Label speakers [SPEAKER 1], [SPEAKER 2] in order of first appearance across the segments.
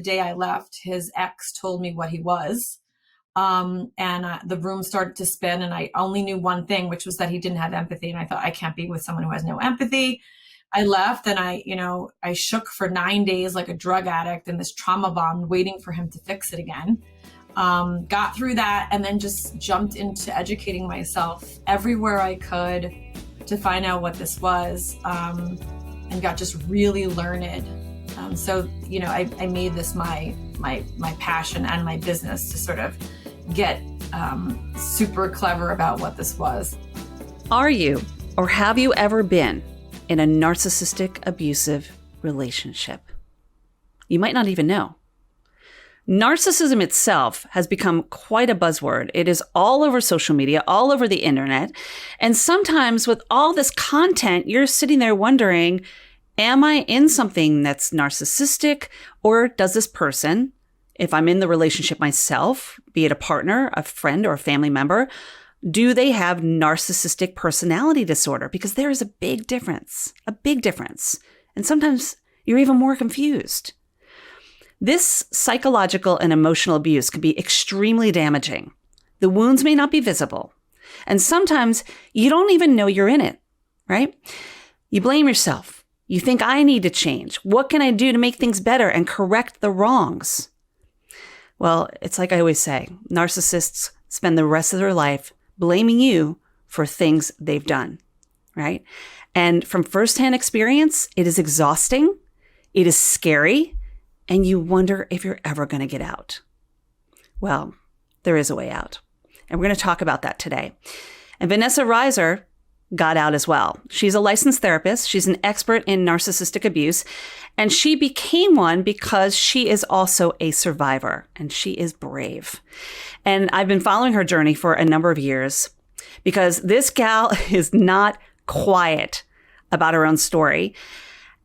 [SPEAKER 1] the day I left, his ex told me what he was. The room started to spin, and I only knew one thing, which was that he didn't have empathy. And I thought, I can't be with someone who has no empathy. I left, and I shook for 9 days like a drug addict in this trauma bond, waiting for him to fix it again. Got through that, and then just jumped into educating myself everywhere I could to find out what this was, and got just really learned. I made this my passion and my business to sort of get super clever about what this was.
[SPEAKER 2] Are you, or have you ever been in a narcissistic, abusive relationship? You might not even know. Narcissism itself has become quite a buzzword. It is all over social media, all over the internet. And sometimes with all this content, you're sitting there wondering, am I in something that's narcissistic, or does this person, if I'm in the relationship myself, be it a partner, a friend, or a family member, do they have narcissistic personality disorder? Because there is a big difference. And sometimes you're even more confused. This psychological and emotional abuse can be extremely damaging. The wounds may not be visible. And sometimes you don't even know you're in it, right? You blame yourself. You think, I need to change. What can I do to make things better and correct the wrongs? Well, it's like I always say, narcissists spend the rest of their life blaming you for things they've done, right? And from firsthand experience, it is exhausting, it is scary, and you wonder if you're ever going to get out. Well, there is a way out. And we're going to talk about that today. And Vanessa Reiser got out as well. She's a licensed therapist. She's an expert in narcissistic abuse. And she became one because she is also a survivor, and she is brave. And I've been following her journey for a number of years because this gal is not quiet about her own story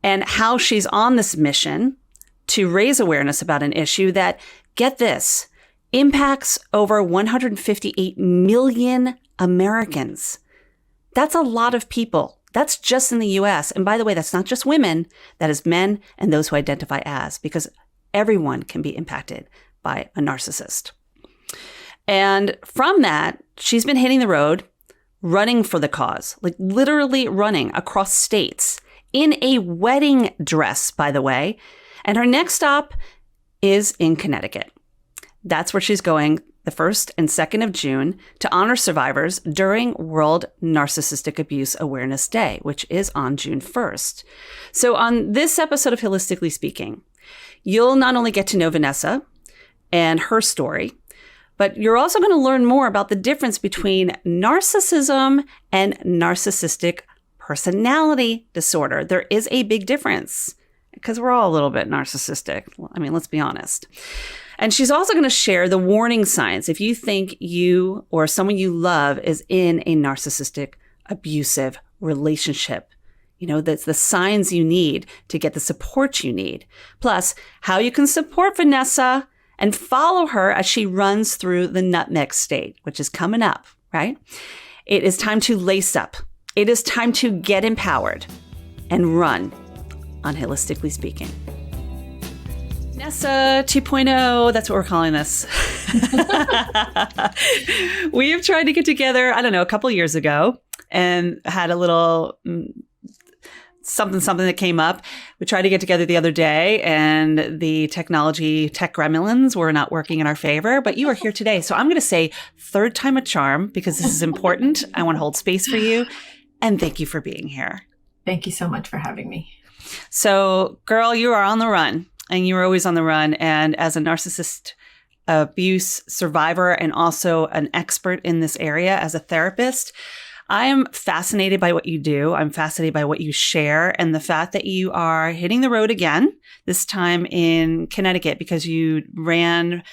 [SPEAKER 2] and how she's on this mission to raise awareness about an issue that, get this, impacts over 158 million Americans. That's a lot of people. That's just in the US. And by the way, that's not just women, that is men and those who identify as, because everyone can be impacted by a narcissist. And from that, she's been hitting the road, running for the cause, like literally running across states in a wedding dress, by the way. And her next stop is in Connecticut. That's where she's going the 1st and 2nd of June to honor survivors during World Narcissistic Abuse Awareness Day, which is on June 1st. So on this episode of Holistically Speaking, you'll not only get to know Vanessa and her story, but you're also going to learn more about the difference between narcissism and narcissistic personality disorder. There is a big difference, because we're all a little bit narcissistic. I mean, let's be honest. And she's also going to share the warning signs if you think you or someone you love is in a narcissistic, abusive relationship. That's the signs you need to get the support you need. Plus, how you can support Vanessa and follow her as she runs through the Nutmeg State, which is coming up, right? It is time to lace up. It is time to get empowered and run on Holistically Speaking. Vanessa 2.0, that's what we're calling this. We have tried to get together, a couple years ago and had a little something that came up. We tried to get together the other day, and the tech gremlins were not working in our favor, but you are here today. So I'm going to say third time a charm, because this is important. I want to hold space for you. And thank you for being here.
[SPEAKER 1] Thank you so much for having me.
[SPEAKER 2] So, girl, you are on the run, and you're always on the run. And as a narcissist abuse survivor and also an expert in this area as a therapist, I am fascinated by what you do. I'm fascinated by what you share, and the fact that you are hitting the road again, this time in Connecticut, because you ran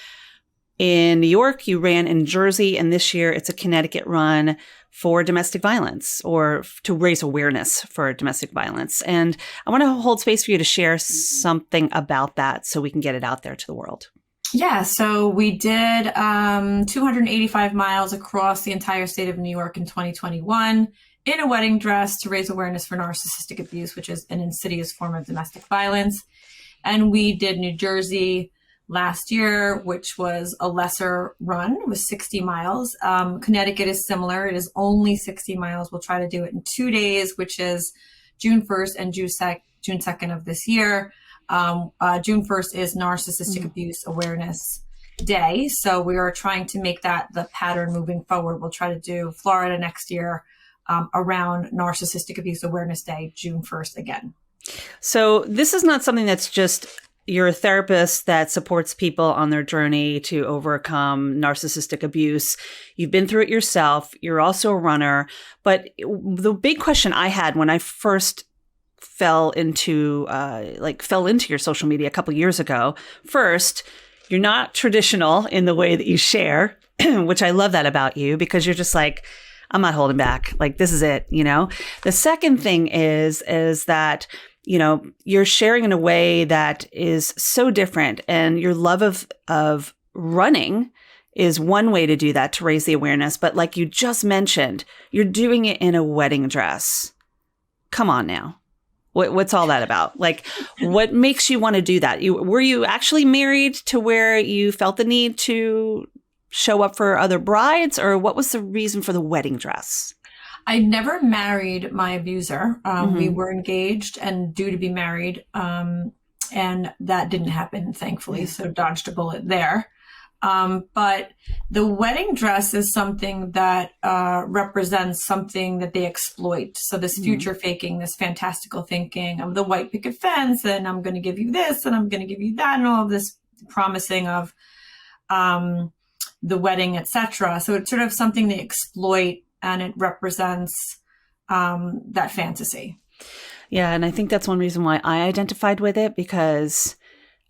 [SPEAKER 2] in New York, you ran in Jersey, and this year it's a Connecticut run for domestic violence, or to raise awareness for domestic violence. And I want to hold space for you to share something about that so we can get it out there to the world.
[SPEAKER 1] Yeah, so we did 285 miles across the entire state of New York in 2021 in a wedding dress to raise awareness for narcissistic abuse, which is an insidious form of domestic violence. And we did New Jersey last year, which was a lesser run. It was 60 miles. Connecticut is similar. It is only 60 miles. We'll try to do it in 2 days, which is June 1st and June 2nd of this year. June 1st is Narcissistic Abuse Awareness Day. So we are trying to make that the pattern moving forward. We'll try to do Florida next year around Narcissistic Abuse Awareness Day, June 1st again.
[SPEAKER 2] So this is not something that's just you're a therapist that supports people on their journey to overcome narcissistic abuse. You've been through it yourself. You're also a runner. But the big question I had when I first fell into your social media a couple of years ago, first, you're not traditional in the way that you share, which I love that about you, because you're just like, I'm not holding back. Like, this is it, you know? The second thing is that, you know, you're sharing in a way that is so different, and your love of running is one way to do that, to raise the awareness. But like you just mentioned, you're doing it in a wedding dress. Come on now. What's all that about? Like, what makes you want to do that? Were you actually married to where you felt the need to show up for other brides, or what was the reason for the wedding dress?
[SPEAKER 1] I never married my abuser. We were engaged and due to be married, and that didn't happen, thankfully, so dodged a bullet there. But the wedding dress is something that represents something that they exploit. So this future faking, this fantastical thinking of the white picket fence, and I'm going to give you this, and I'm going to give you that, and all of this promising of the wedding, etc. So it's sort of something they exploit, and it represents that fantasy.
[SPEAKER 2] Yeah, and I think that's one reason why I identified with it, because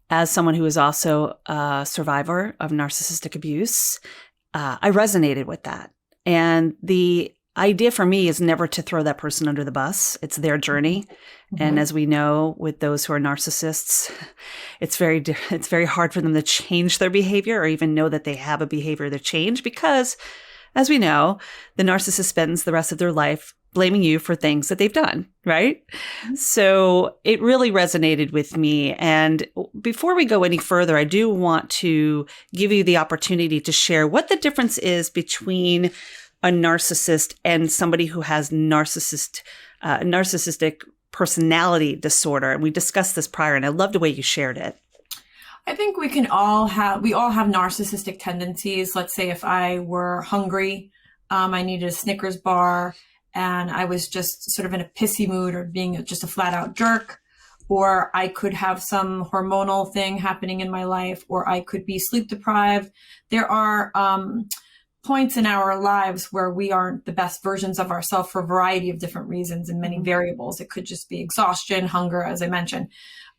[SPEAKER 2] as someone who is also a survivor of narcissistic abuse, I resonated with that. And the idea for me is never to throw that person under the bus. It's their journey. And as we know, with those who are narcissists, it's very hard for them to change their behavior or even know that they have a behavior to change, because as we know, the narcissist spends the rest of their life blaming you for things that they've done, right? So it really resonated with me. And before we go any further, I do want to give you the opportunity to share what the difference is between a narcissist and somebody who has narcissistic personality disorder. And we discussed this prior, and I love the way you shared it.
[SPEAKER 1] I think we all have narcissistic tendencies. Let's say if I were hungry, I needed a Snickers bar, and I was just sort of in a pissy mood or being just a flat out jerk, or I could have some hormonal thing happening in my life, or I could be sleep deprived. There are points in our lives where we aren't the best versions of ourselves for a variety of different reasons and many variables. It could just be exhaustion, hunger, as I mentioned.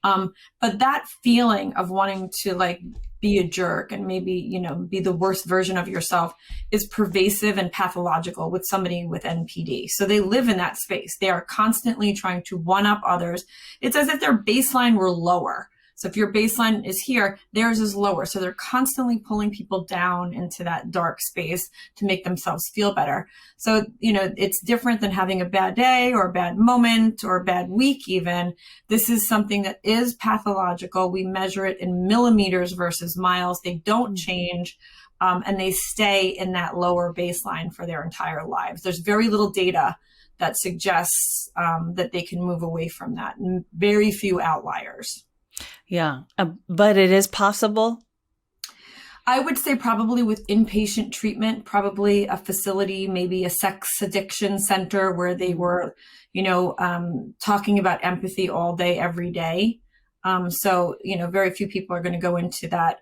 [SPEAKER 1] But that feeling of wanting to like be a jerk and maybe, you know, be the worst version of yourself is pervasive and pathological with somebody with NPD. So they live in that space. They are constantly trying to one up others. It's as if their baseline were lower. So if your baseline is here, theirs is lower. So they're constantly pulling people down into that dark space to make themselves feel better. So, you know, it's different than having a bad day or a bad moment or a bad week even. This is something that is pathological. We measure it in millimeters versus miles. They don't change. And they stay in that lower baseline for their entire lives. There's very little data that suggests that they can move away from that. And very few outliers.
[SPEAKER 2] Yeah, but it is possible.
[SPEAKER 1] I would say probably with inpatient treatment, probably a facility, maybe a sex addiction center where they were, you know, talking about empathy all day, every day. So, you know, very few people are going to go into that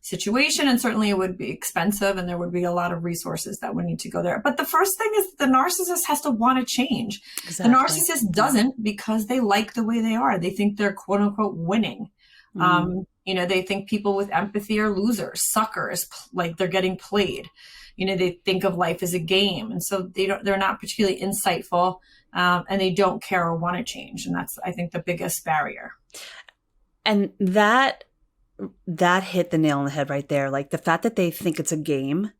[SPEAKER 1] situation, and certainly it would be expensive, and there would be a lot of resources that would need to go there. But the first thing is the narcissist has to want to change. Exactly. The narcissist doesn't, because they like the way they are. They think they're quote unquote winning. You know, they think people with empathy are losers, suckers, like they're getting played. You know, they think of life as a game, and so they're not particularly insightful, and they don't care or want to change. And that's, I think, the biggest barrier.
[SPEAKER 2] And that hit the nail on the head right there. Like the fact that they think it's a game,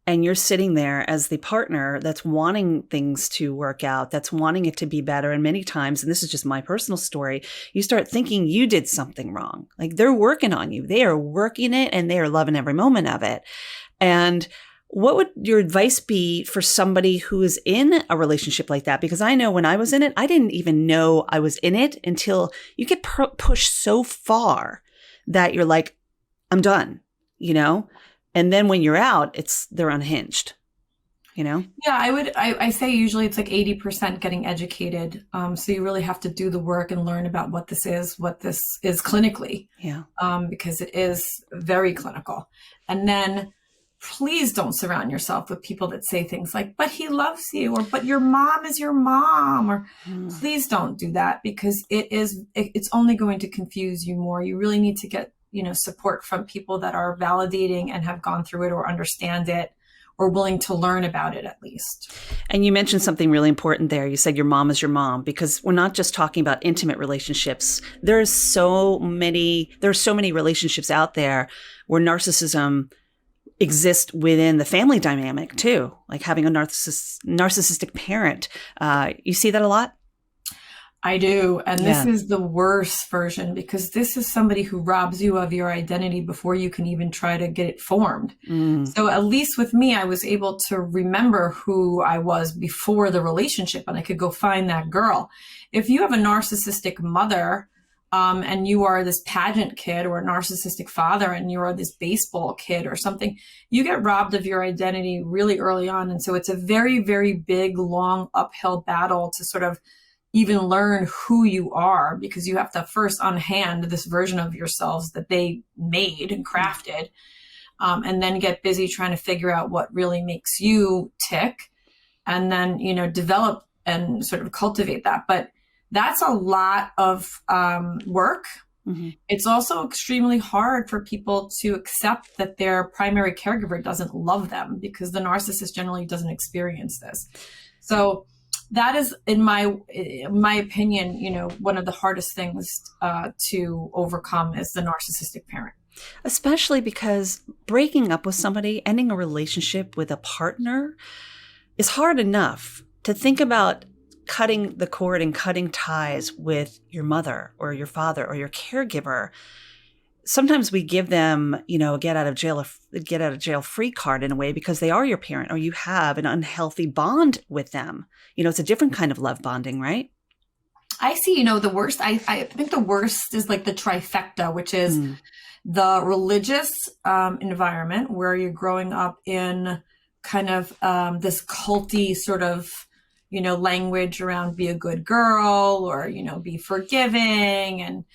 [SPEAKER 2] And you're sitting there as the partner that's wanting things to work out, that's wanting it to be better. And many times, and this is just my personal story, you start thinking you did something wrong. Like they're working on you. They are working it and they are loving every moment of it. And what would your advice be for somebody who is in a relationship like that? Because I know when I was in it, I didn't even know I was in it until you get pushed so far that you're like, I'm done, And then when you're out, they're unhinged,
[SPEAKER 1] Yeah, I say usually it's like 80% getting educated. So you really have to do the work and learn about what this is clinically.
[SPEAKER 2] Yeah.
[SPEAKER 1] Because it is very clinical. And then please don't surround yourself with people that say things like, but he loves you, or but your mom is your mom, or please don't do that, because it's only going to confuse you more. You really need to get, support from people that are validating and have gone through it or understand it or willing to learn about it at least.
[SPEAKER 2] And you mentioned something really important there. You said your mom is your mom, because we're not just talking about intimate relationships. There's so many relationships out there where narcissism exist within the family dynamic too, like having a narcissistic parent. You see that a lot?
[SPEAKER 1] I do. And this is the worst version, because this is somebody who robs you of your identity before you can even try to get it formed. So at least with me, I was able to remember who I was before the relationship, and I could go find that girl. If you have a narcissistic mother, and you are this pageant kid, or a narcissistic father, and you are this baseball kid or something, you get robbed of your identity really early on. And so it's a very, very big, long uphill battle to sort of even learn who you are, because you have to first unhand this version of yourselves that they made and crafted, and then get busy trying to figure out what really makes you tick, and then, develop and sort of cultivate that. But that's a lot of work. It's also extremely hard for people to accept that their primary caregiver doesn't love them, because the narcissist generally doesn't experience this. So that is, in my opinion, one of the hardest things to overcome is the narcissistic parent.
[SPEAKER 2] Especially because breaking up with somebody, ending a relationship with a partner is hard enough. To think about cutting the cord and cutting ties with your mother or your father or your caregiver, sometimes we give them, a get out of jail free card in a way, because they are your parent, or you have an unhealthy bond with them. It's a different kind of love bonding, right?
[SPEAKER 1] I see, the worst, I think the worst is like the trifecta, which is the religious environment where you're growing up in kind of this culty sort of, language around be a good girl, or, be forgiving, and,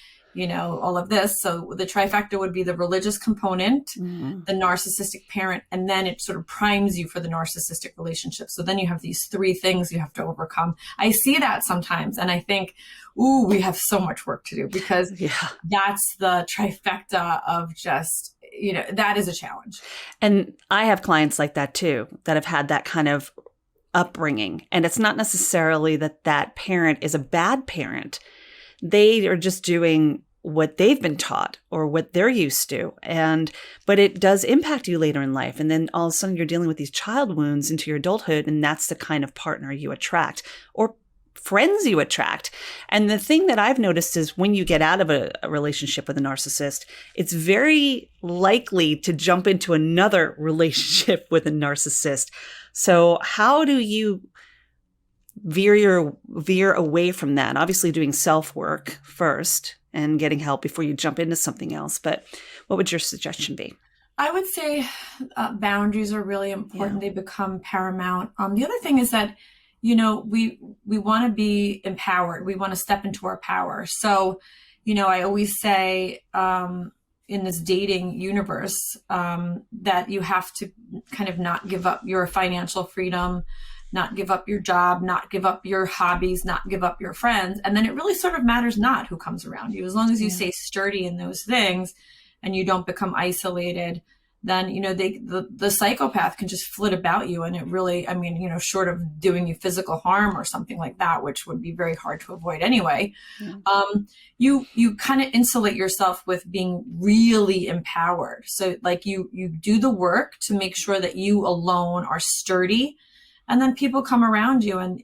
[SPEAKER 1] all of this. So the trifecta would be the religious component, the narcissistic parent, and then it sort of primes you for the narcissistic relationship. So then you have these three things you have to overcome. I see that sometimes, and I think, ooh, we have so much work to do, because that's the trifecta of just, that is a challenge.
[SPEAKER 2] And I have clients like that too, that have had that kind of upbringing. And it's not necessarily that parent is a bad parent. They are just doing what they've been taught or what they're used to. But it does impact you later in life. And then all of a sudden you're dealing with these child wounds into your adulthood. And that's the kind of partner you attract, or friends you attract. And the thing that I've noticed is when you get out of a relationship with a narcissist, it's very likely to jump into another relationship with a narcissist. So how do you veer away from that? Obviously doing self-work first and getting help before you jump into something else. But what would your suggestion be?
[SPEAKER 1] I would say boundaries are really important. They become paramount. The other thing is that, we want to be empowered. We want to step into our power. So, I always say in this dating universe that you have to kind of not give up your financial freedom, not give up your job, not give up your hobbies, not give up your friends. And then it really sort of matters not who comes around you. As long as you stay sturdy in those things and you don't become isolated, then, the psychopath can just flit about you. And it really, short of doing you physical harm or something like that, which would be very hard to avoid anyway, you kind of insulate yourself with being really empowered. So like you do the work to make sure that you alone are sturdy. And then people come around you and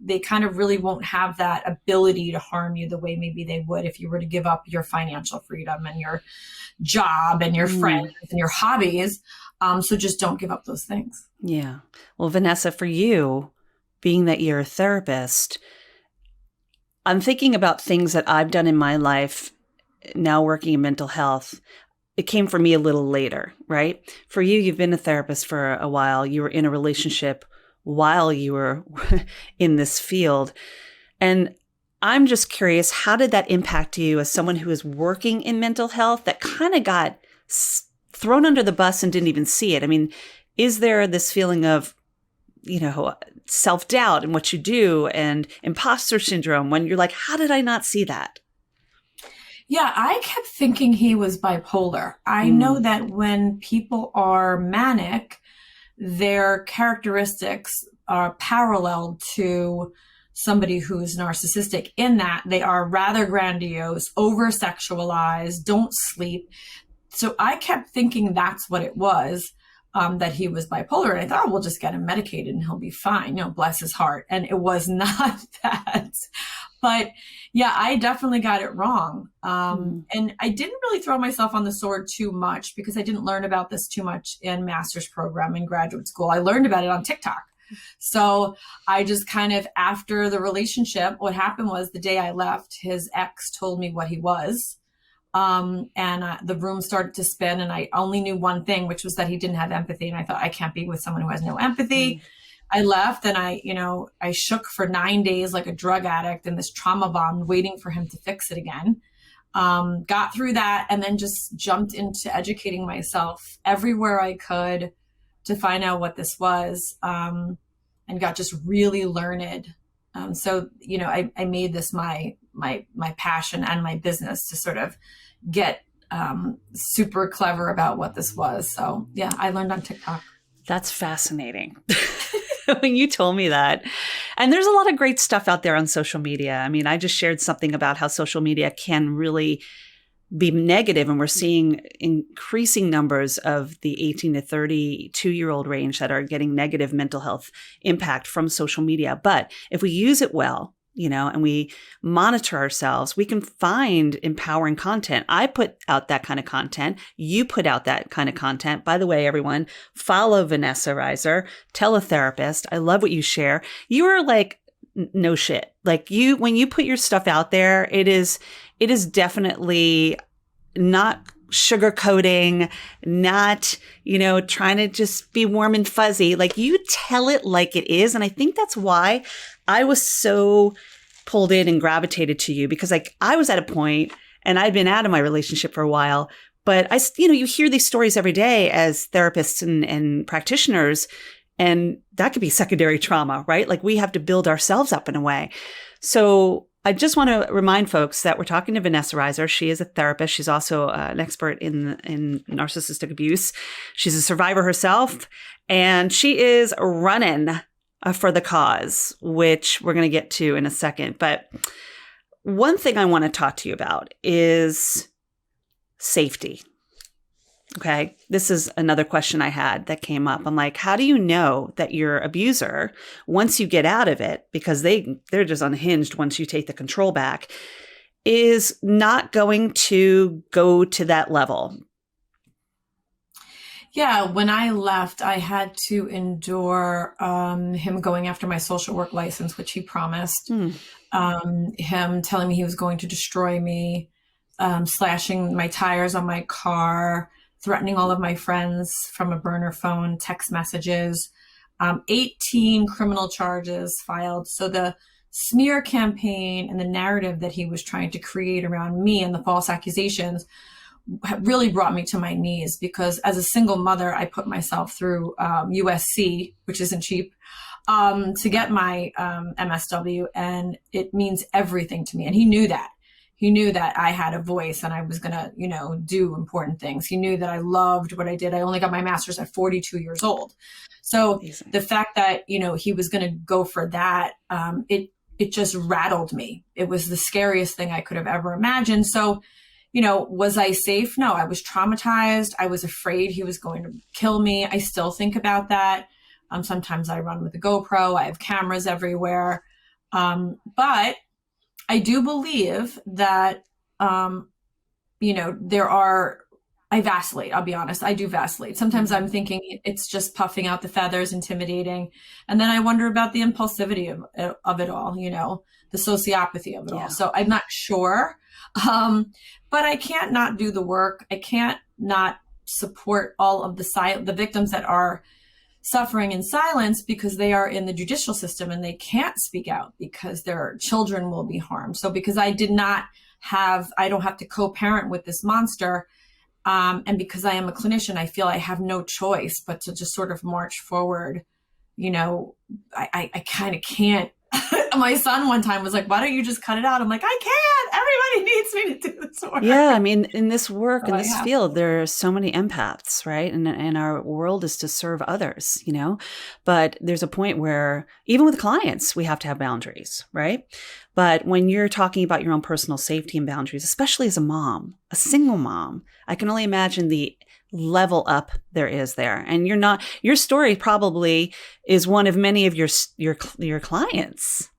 [SPEAKER 1] they kind of really won't have that ability to harm you the way maybe they would if you were to give up your financial freedom and your job and your friends and your hobbies. So just don't give up those things.
[SPEAKER 2] Yeah. Well, Vanessa, for you, being that you're a therapist, I'm thinking about things that I've done in my life now working in mental health. It came for me a little later, right? For you, you've been a therapist for a while. You were in a relationship while you were in this field. And I'm just curious, how did that impact you as someone who is working in mental health that kind of got thrown under the bus and didn't even see it? I mean, is there this feeling of, self-doubt in what you do and imposter syndrome when you're like, how did I not see that?
[SPEAKER 1] Yeah, I kept thinking he was bipolar. I know that when people are manic, their characteristics are parallel to somebody who's narcissistic in that they are rather grandiose, over-sexualized, don't sleep. So I kept thinking that's what it was, that he was bipolar. And I thought, we'll just get him medicated and he'll be fine, bless his heart. And it was not that. But yeah, I definitely got it wrong. And I didn't really throw myself on the sword too much because I didn't learn about this too much in master's program in graduate school. I learned about it on TikTok. So I just kind of, after the relationship, what happened was the day I left, his ex told me what he was. And the room started to spin and I only knew one thing, which was that he didn't have empathy. And I thought, I can't be with someone who has no empathy. I left and I shook for 9 days like a drug addict in this trauma bond, waiting for him to fix it again. Got through that and then just jumped into educating myself everywhere I could to find out what this was, and got just really learned. So I made this my passion and my business to sort of get super clever about what this was. So yeah, I learned on TikTok.
[SPEAKER 2] That's fascinating. When you told me that. And there's a lot of great stuff out there on social media. I mean, I just shared something about how social media can really be negative, and we're seeing increasing numbers of the 18 to 32-year-old range that are getting negative mental health impact from social media. But if we use it well, and we monitor ourselves, we can find empowering content. I put out that kind of content. You put out that kind of content. By the way, everyone, follow Vanessa Reiser, teletherapist. I love what you share. You are like, no shit. Like when you put your stuff out there, it is definitely not sugarcoating, not, trying to just be warm and fuzzy. Like you tell it like it is. And I think that's why I was so pulled in and gravitated to you, because I was at a point and I'd been out of my relationship for a while, but you hear these stories every day as therapists and practitioners, and that could be secondary trauma, right? Like we have to build ourselves up in a way. So I just want to remind folks that we're talking to Vanessa Reiser. She is a therapist. She's also an expert in narcissistic abuse. She's a survivor herself, and she is running for the cause, which we're going to get to in a second. But one thing I want to talk to you about is safety. Okay. This is another question I had that came up. I'm like, how do you know that your abuser, once you get out of it, because they're just unhinged once you take the control back, is not going to go to that level?
[SPEAKER 1] Yeah, when I left, I had to endure him going after my social work license, which he promised, him telling me he was going to destroy me, slashing my tires on my car, threatening all of my friends from a burner phone, text messages, 18 criminal charges filed. So the smear campaign and the narrative that he was trying to create around me and the false accusations really brought me to my knees, because as a single mother, I put myself through USC, which isn't cheap, to get my MSW, and it means everything to me. And he knew that. He knew that I had a voice and I was going to, do important things. He knew that I loved what I did. I only got my master's at 42 years old. So
[SPEAKER 2] Amazing.
[SPEAKER 1] the fact that, he was going to go for that, it just rattled me. It was the scariest thing I could have ever imagined. So, was I safe? No, I was traumatized. I was afraid he was going to kill me. I still think about that. Sometimes I run with a GoPro. I have cameras everywhere. But I do believe that, I vacillate. I'll be honest. I do vacillate. Sometimes I'm thinking it's just puffing out the feathers, intimidating. And then I wonder about the impulsivity of it all, the sociopathy of it all. So I'm not sure. But I can't not do the work. I can't not support all of the victims that are suffering in silence because they are in the judicial system and they can't speak out because their children will be harmed. So because I don't have to co-parent with this monster, and because I am a clinician, I feel I have no choice but to just sort of march forward. I kind of can't. My son one time was like, why don't you just cut it out? I'm like, I can't. Everybody needs me to do this work.
[SPEAKER 2] Yeah. I mean, in this work,
[SPEAKER 1] So
[SPEAKER 2] in this field, there are so many empaths, right? And our world is to serve others, but there's a point where even with clients, we have to have boundaries, right? But when you're talking about your own personal safety and boundaries, especially as a mom, a single mom, I can only imagine the level up there is there. And your story probably is one of many of your clients.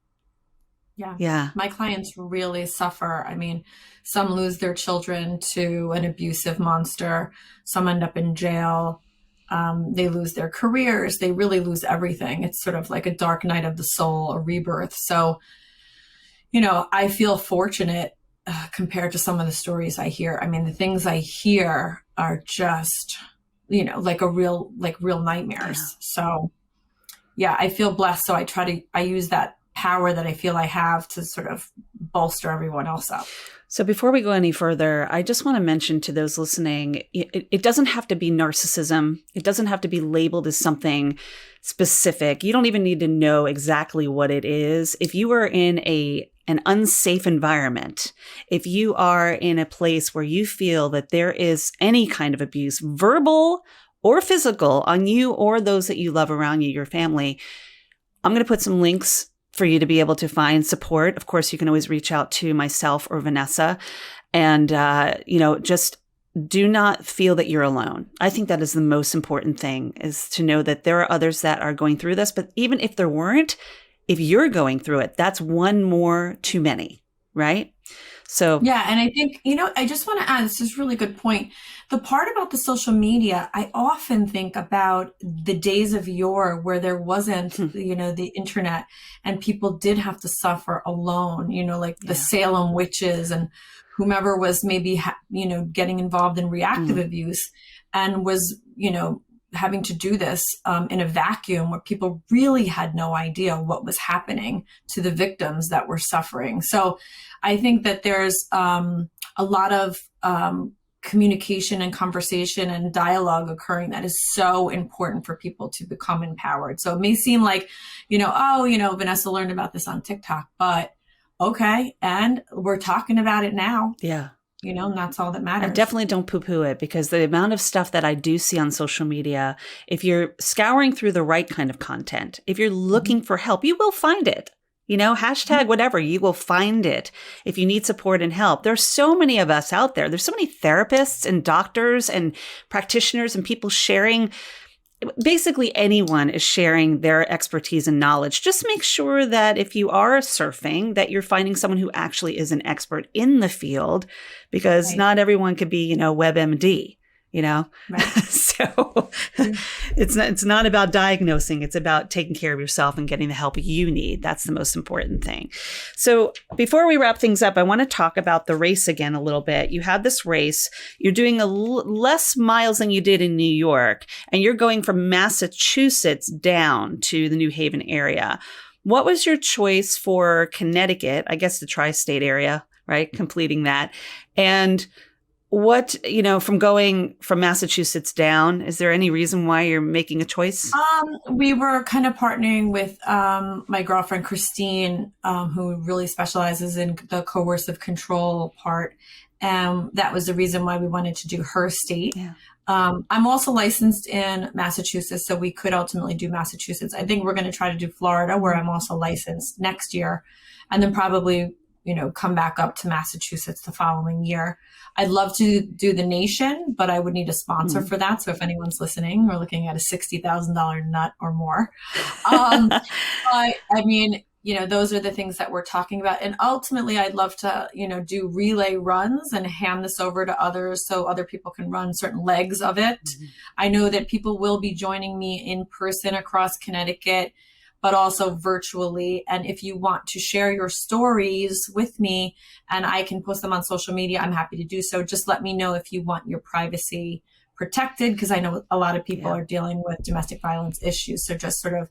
[SPEAKER 2] Yeah.
[SPEAKER 1] My clients really suffer. I mean, some lose their children to an abusive monster. Some end up in jail. They lose their careers. They really lose everything. It's sort of like a dark night of the soul, a rebirth. So, I feel fortunate compared to some of the stories I hear. I mean, the things I hear are just, like real nightmares.
[SPEAKER 2] Yeah.
[SPEAKER 1] So yeah, I feel blessed. So I use that power that I feel I have to sort of bolster everyone else up.
[SPEAKER 2] So before we go any further, I just want to mention to those listening, it doesn't have to be narcissism. It doesn't have to be labeled as something specific. You don't even need to know exactly what it is. If you are in an unsafe environment, if you are in a place where you feel that there is any kind of abuse, verbal or physical, on you or those that you love around you, your family, I'm going to put some links for you to be able to find support. Of course, you can always reach out to myself or Vanessa, and, just do not feel that you're alone. I think that is the most important thing, is to know that there are others that are going through this. But even if there weren't, if you're going through it, that's one more too many, right? So
[SPEAKER 1] yeah. And I think, I just want to add, this is a really good point. The part about the social media, I often think about the days of yore where there wasn't, the internet, and people did have to suffer alone, like the Salem witches and whomever was maybe, getting involved in reactive abuse and was, having to do this in a vacuum where people really had no idea what was happening to the victims that were suffering. So I think that there's a lot of communication and conversation and dialogue occurring that is so important for people to become empowered. So it may seem like, Vanessa learned about this on TikTok, but okay. And we're talking about it now.
[SPEAKER 2] Yeah.
[SPEAKER 1] And that's all that matters.
[SPEAKER 2] I definitely don't poo-poo it, because the amount of stuff that I do see on social media, if you're scouring through the right kind of content, if you're looking for help, you will find it. Hashtag whatever, you will find it if you need support and help. There's so many of us out there. There's so many therapists and doctors and practitioners and people sharing. Basically, anyone is sharing their expertise and knowledge. Just make sure that if you are surfing, that you're finding someone who actually is an expert in the field, because not everyone could be, WebMD. Right. So it's not about diagnosing. It's about taking care of yourself and getting the help you need. That's the most important thing. So before we wrap things up, I want to talk about the race again a little bit. You had this race. You're doing less miles than you did in New York, and you're going from Massachusetts down to the New Haven area. What was your choice for Connecticut? I guess the tri-state area, right? Completing that. And what, from going from Massachusetts down, is there any reason why you're making a choice?
[SPEAKER 1] We were kind of partnering with my girlfriend, Christine, who really specializes in the coercive control part. And that was the reason why we wanted to do her state.
[SPEAKER 2] Yeah.
[SPEAKER 1] I'm also licensed in Massachusetts, so we could ultimately do Massachusetts. I think we're going to try to do Florida, where I'm also licensed next year, and then probably, come back up to Massachusetts the following year. I'd love to do the nation, but I would need a sponsor for that. So if anyone's listening, we're looking at a $60,000 nut or more. But I mean, those are the things that we're talking about. And ultimately, I'd love to, do relay runs and hand this over to others so other people can run certain legs of it. Mm-hmm. I know that people will be joining me in person across Connecticut, but also virtually. And if you want to share your stories with me and I can post them on social media, I'm happy to do so. Just let me know if you want your privacy protected, because I know a lot of people are dealing with domestic violence issues. So just sort of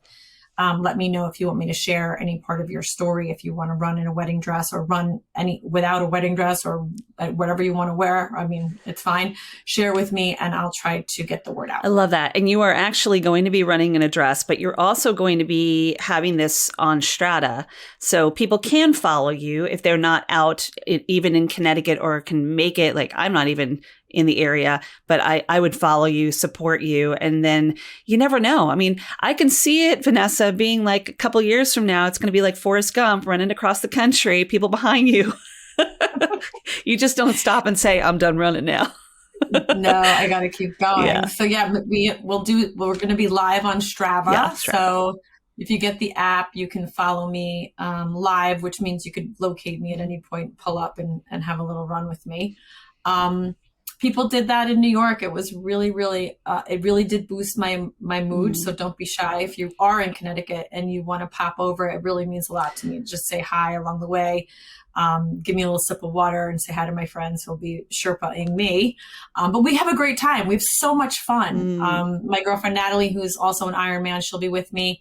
[SPEAKER 1] let me know if you want me to share any part of your story, if you want to run in a wedding dress or run without a wedding dress or whatever you want to wear. I mean, it's fine. Share with me and I'll try to get the word out.
[SPEAKER 2] I love that. And you are actually going to be running in a dress, but you're also going to be having this on Strata. So people can follow you if they're not out even in Connecticut or can make it. Like, I'm not even in the area, but I would follow you, support you. And then you never know. I mean, I can see it, Vanessa, being like a couple years from now, it's going to be like Forrest Gump running across the country, people behind you. You just don't stop and say, I'm done running now.
[SPEAKER 1] No, I got to keep going.
[SPEAKER 2] Yeah.
[SPEAKER 1] So we're going to be live on Strava.
[SPEAKER 2] Yeah, Strava.
[SPEAKER 1] So if you get the app, you can follow me live, which means you could locate me at any point, pull up and have a little run with me. People did that in New York. It was really, really, it really did boost my mood. So don't be shy. If you are in Connecticut and you want to pop over, it really means a lot to me. Just say hi along the way. Give me a little sip of water and say hi to my friends who'll be Sherpa-ing me. But we have a great time. We have so much fun. My girlfriend, Natalie, who's also an Ironman, she'll be with me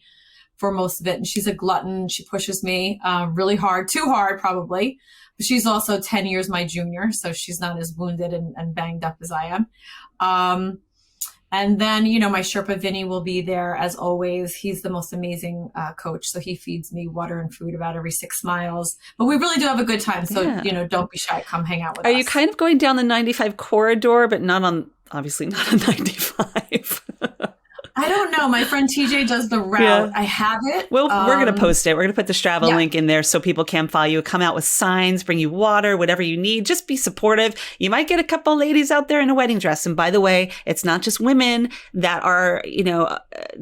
[SPEAKER 1] for most of it. And she's a glutton. She pushes me really hard, too hard probably. But she's also 10 years my junior, so she's not as wounded and banged up as I am. And then, my Sherpa Vinny will be there as always. He's the most amazing coach. So he feeds me water and food about every 6 miles. But we really do have a good time. So, don't be shy. Come hang out with us.
[SPEAKER 2] Are you kind of going down the 95 corridor, but obviously not on 95?
[SPEAKER 1] I don't know. My friend TJ does the route. I have it.
[SPEAKER 2] Well, we're going to post it. We're going to put the Strava link in there so people can follow you, come out with signs, bring you water, whatever you need. Just be supportive. You might get a couple of ladies out there in a wedding dress. And by the way, it's not just women that are,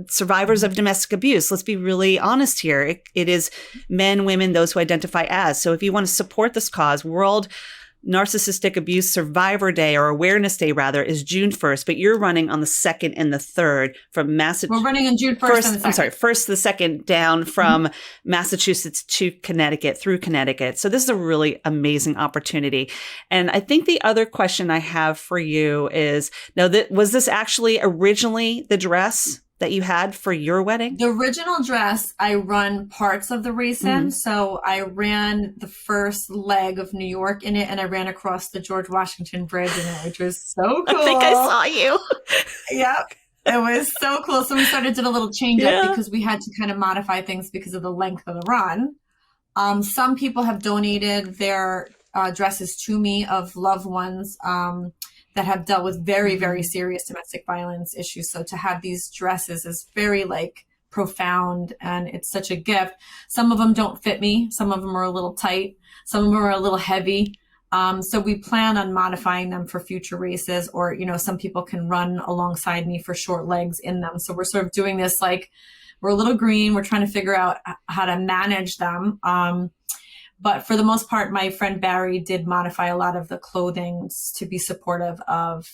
[SPEAKER 2] survivors of domestic abuse. Let's be really honest here. It is men, women, those who identify as. So if you want to support this cause, World Narcissistic Abuse Survivor Day, or Awareness Day rather, is June 1st, but you're running on the 2nd and the 3rd from Massachusetts.
[SPEAKER 1] We're running on June 1st and the 2nd.
[SPEAKER 2] I'm sorry, 1st to the 2nd down from Massachusetts to Connecticut, through Connecticut. So this is a really amazing opportunity. And I think the other question I have for you is, was this actually originally the dress that you had for your wedding?
[SPEAKER 1] The original dress, I run parts of the race in. So I ran the first leg of New York in it, and I ran across the George Washington Bridge in it, which was so cool.
[SPEAKER 2] I think I saw you.
[SPEAKER 1] Yep. It was so cool. So we did a little change up because we had to kind of modify things because of the length of the run. Some people have donated their dresses to me of loved ones that have dealt with very, very serious domestic violence issues. So to have these dresses is very profound, and it's such a gift. Some of them don't fit me. Some of them are a little tight. Some of them are a little heavy. So we plan on modifying them for future races, or, some people can run alongside me for short legs in them. So we're sort of doing this, we're a little green. We're trying to figure out how to manage them. But for the most part, my friend Barry did modify a lot of the clothing to be supportive of,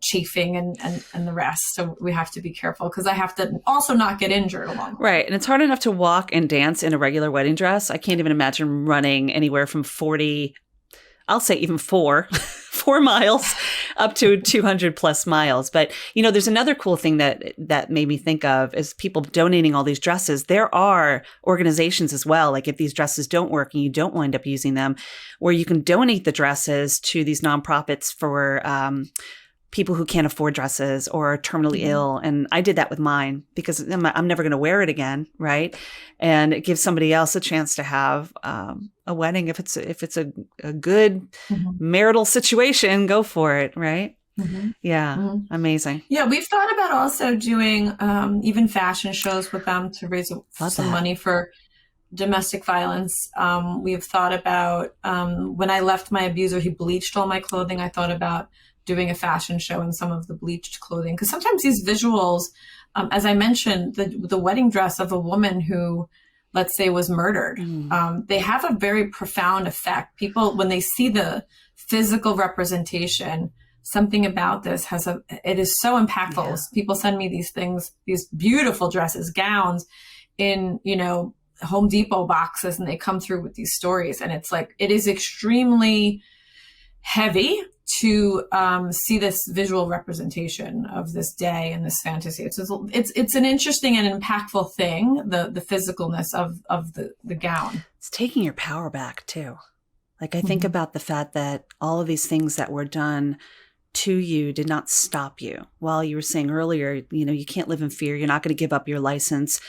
[SPEAKER 1] chafing and the rest. So we have to be careful, because I have to also not get injured along the way.
[SPEAKER 2] Right. And it's hard enough to walk and dance in a regular wedding dress. I can't even imagine running anywhere from 40 I'll say even 4 miles up to 200 plus miles. But, there's another cool thing that made me think of is people donating all these dresses. There are organizations as well, like if these dresses don't work and you don't wind up using them, where you can donate the dresses to these nonprofits for people who can't afford dresses or are terminally ill. And I did that with mine because I'm never going to wear it again, right? And it gives somebody else a chance to have a wedding. If it's a good marital situation, go for it, right? Yeah, amazing.
[SPEAKER 1] Yeah, we've thought about also doing even fashion shows with them to raise some money for domestic violence. We've thought about when I left my abuser, he bleached all my clothing. I thought about doing a fashion show in some of the bleached clothing. Because sometimes these visuals, as I mentioned, the wedding dress of a woman who, let's say, was murdered, they have a very profound effect. People, when they see the physical representation, something about this it is so impactful. Yeah. People send me these things, these beautiful dresses, gowns in, Home Depot boxes, and they come through with these stories. And it's like, it is extremely heavy to see this visual representation of this day and this fantasy. It's an interesting and impactful thing, the physicalness of the gown.
[SPEAKER 2] It's taking your power back too. Like I think about the fact that all of these things that were done to you did not stop you. While you were saying earlier, you can't live in fear. You're not going to give up your license.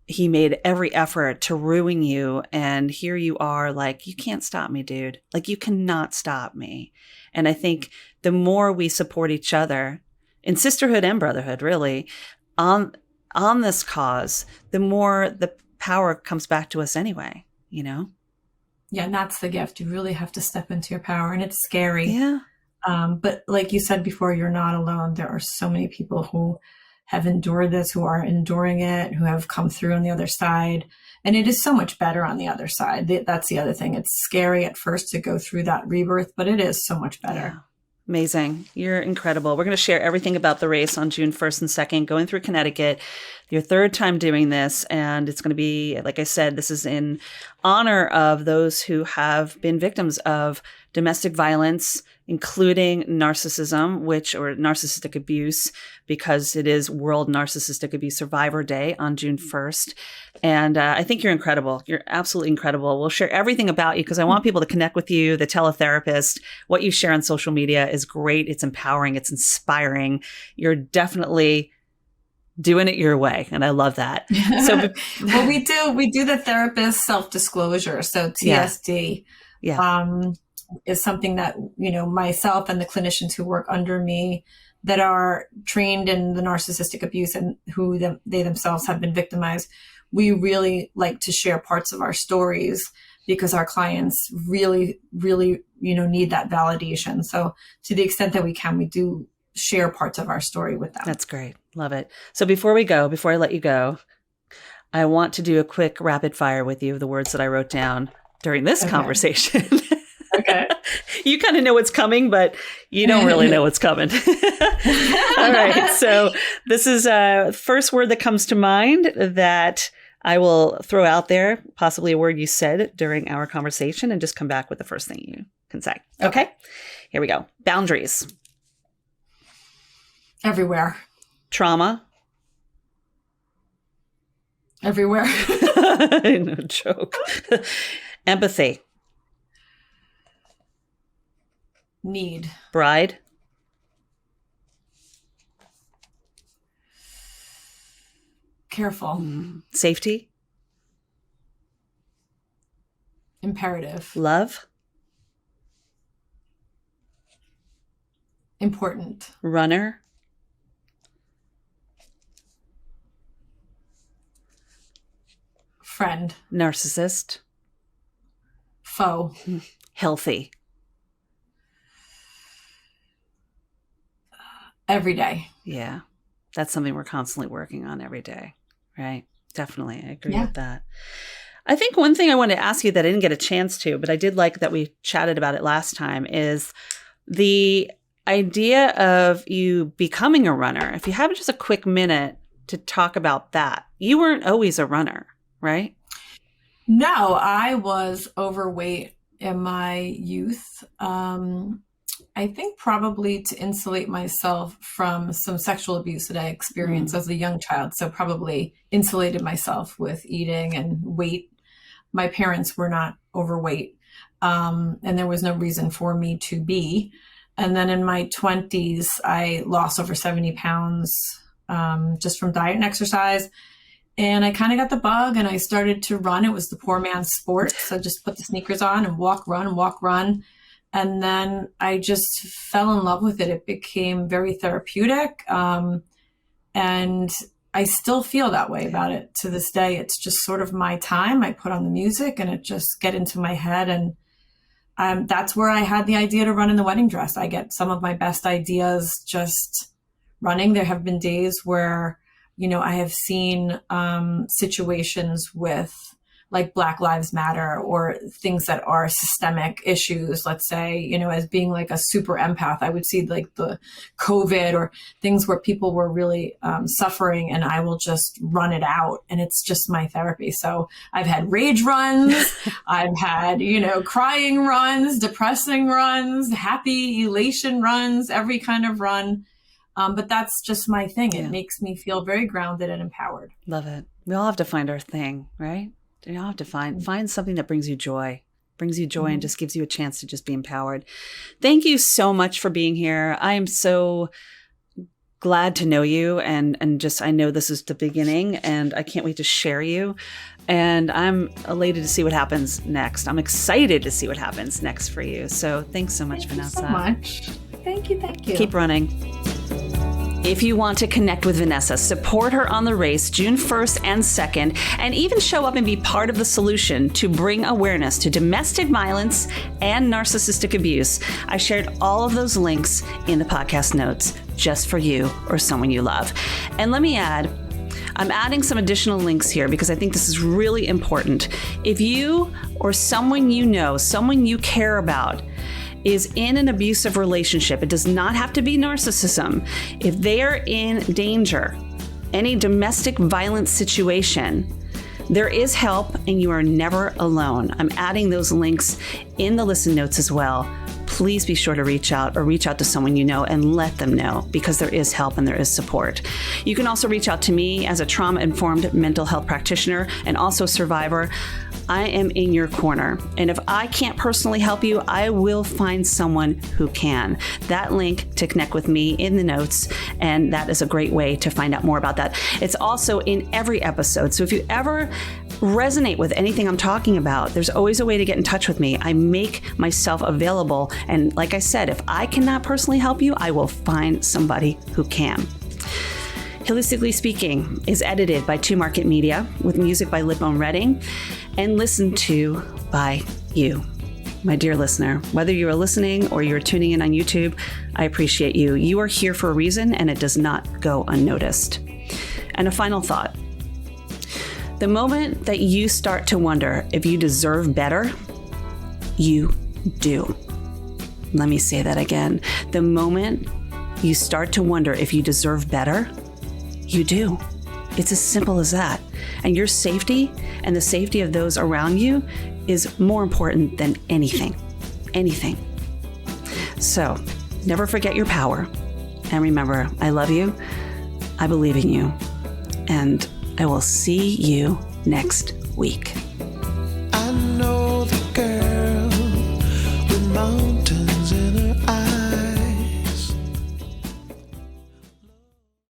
[SPEAKER 2] He made every effort to ruin you. And here you are like, you can't stop me, dude. Like you cannot stop me. And I think the more we support each other in sisterhood and brotherhood, really, on this cause, the more the power comes back to us anyway, Yeah,
[SPEAKER 1] and that's the gift. You really have to step into your power, and it's scary.
[SPEAKER 2] Yeah.
[SPEAKER 1] But like you said before, you're not alone. There are so many people who have endured this, who are enduring it, who have come through on the other side. And it is so much better on the other side. That's the other thing. It's scary at first to go through that rebirth, but it is so much better.
[SPEAKER 2] Yeah. Amazing. You're incredible. We're going to share everything about the race on June 1st and 2nd, going through Connecticut. Your third time doing this. And it's going to be, like I said, this is in honor of those who have been victims of domestic violence, including narcissism, or narcissistic abuse, because it is World Narcissistic Abuse Survivor Day on June 1st. And I think you're incredible. You're absolutely incredible. We'll share everything about you because I want people to connect with you, the teletherapist. What you share on social media is great. It's empowering. It's inspiring. You're definitely doing it your way. And I love that. So,
[SPEAKER 1] well, we do the therapist self-disclosure. So TSD. Is something that, myself and the clinicians who work under me that are trained in the narcissistic abuse and who they themselves have been victimized, we really like to share parts of our stories because our clients really, really, need that validation. So to the extent that we can, we do share parts of our story with them.
[SPEAKER 2] That's great. Love it. So before I let you go, I want to do a quick rapid fire with you of the words that I wrote down during this conversation.
[SPEAKER 1] Okay.
[SPEAKER 2] You kind of know what's coming, but you don't really know what's coming. All right. So this is first word that comes to mind that I will throw out there, possibly a word you said during our conversation, and just come back with the first thing you can say. Okay. Here we go. Boundaries.
[SPEAKER 1] Everywhere.
[SPEAKER 2] Trauma.
[SPEAKER 1] Everywhere.
[SPEAKER 2] No joke. Empathy.
[SPEAKER 1] Need.
[SPEAKER 2] Bride.
[SPEAKER 1] Careful.
[SPEAKER 2] Safety.
[SPEAKER 1] Imperative.
[SPEAKER 2] Love.
[SPEAKER 1] Important.
[SPEAKER 2] Runner.
[SPEAKER 1] Friend.
[SPEAKER 2] Narcissist.
[SPEAKER 1] Foe.
[SPEAKER 2] Healthy.
[SPEAKER 1] Every day.
[SPEAKER 2] Yeah. That's something we're constantly working on every day. Right. Definitely. I agree with that. I think one thing I wanted to ask you that I didn't get a chance to, but I did like that we chatted about it last time, is the idea of you becoming a runner. If you have just a quick minute to talk about that. You weren't always a runner, right?
[SPEAKER 1] No, I was overweight in my youth. I think probably to insulate myself from some sexual abuse that I experienced as a young child. So probably insulated myself with eating and weight. My parents were not overweight, and there was no reason for me to be. And then in my 20s, I lost over 70 pounds just from diet and exercise. And I kind of got the bug and I started to run. It was the poor man's sport. So I just put the sneakers on and walk, run. And then I just fell in love with it. It became very therapeutic. And I still feel that way about it to this day. It's just sort of my time. I put on the music and it just get into my head. And that's where I had the idea to run in the wedding dress. I get some of my best ideas just running. There have been days where, I have seen situations with like Black Lives Matter or things that are systemic issues, let's say, as being like a super empath. I would see like the COVID or things where people were really suffering, and I will just run it out. And it's just my therapy. So I've had rage runs, I've had, crying runs, depressing runs, happy elation runs, every kind of run. But that's just my thing. It makes me feel very grounded and empowered.
[SPEAKER 2] Love it. We all have to find our thing, right? You all have to find something that brings you joy and just gives you a chance to just be empowered. Thank you so much for being here. I am so glad to know you and just, I know this is the beginning and I can't wait to share you. And I'm elated to see what happens next. I'm excited to see what happens next for you. So thanks so much, Vanessa.
[SPEAKER 1] Thank you so much. Thank you.
[SPEAKER 2] Keep running. If you want to connect with Vanessa, support her on the race June 1st and 2nd, and even show up and be part of the solution to bring awareness to domestic violence and narcissistic abuse, I shared all of those links in the podcast notes just for you or someone you love. And let me add, I'm adding some additional links here because I think this is really important. If you or someone you know, someone you care about, is in an abusive relationship, it does not have to be narcissism. If they are in danger, any domestic violence situation, there is help and you are never alone. I'm adding those links in the listen notes as well. Please be sure to reach out to someone you know and let them know, because there is help and there is support. You can also reach out to me as a trauma-informed mental health practitioner and also survivor. I am in your corner. And if I can't personally help you, I will find someone who can. That link to connect with me in the notes, and that is a great way to find out more about that. It's also in every episode. So if you ever resonate with anything I'm talking about, there's always a way to get in touch with me. I make myself available. And like I said, if I cannot personally help you, I will find somebody who can. Holistically Speaking is edited by Two Market Media with music by Lipone Redding and listened to by you, my dear listener. Whether you are listening or you're tuning in on YouTube, I appreciate you. You are here for a reason, and it does not go unnoticed. And a final thought. The moment that you start to wonder if you deserve better, you do. Let me say that again. The moment you start to wonder if you deserve better, you do. It's as simple as that. And your safety and the safety of those around you is more important than anything. So never forget your power. And remember, I love you. I believe in you. And I will see you next week.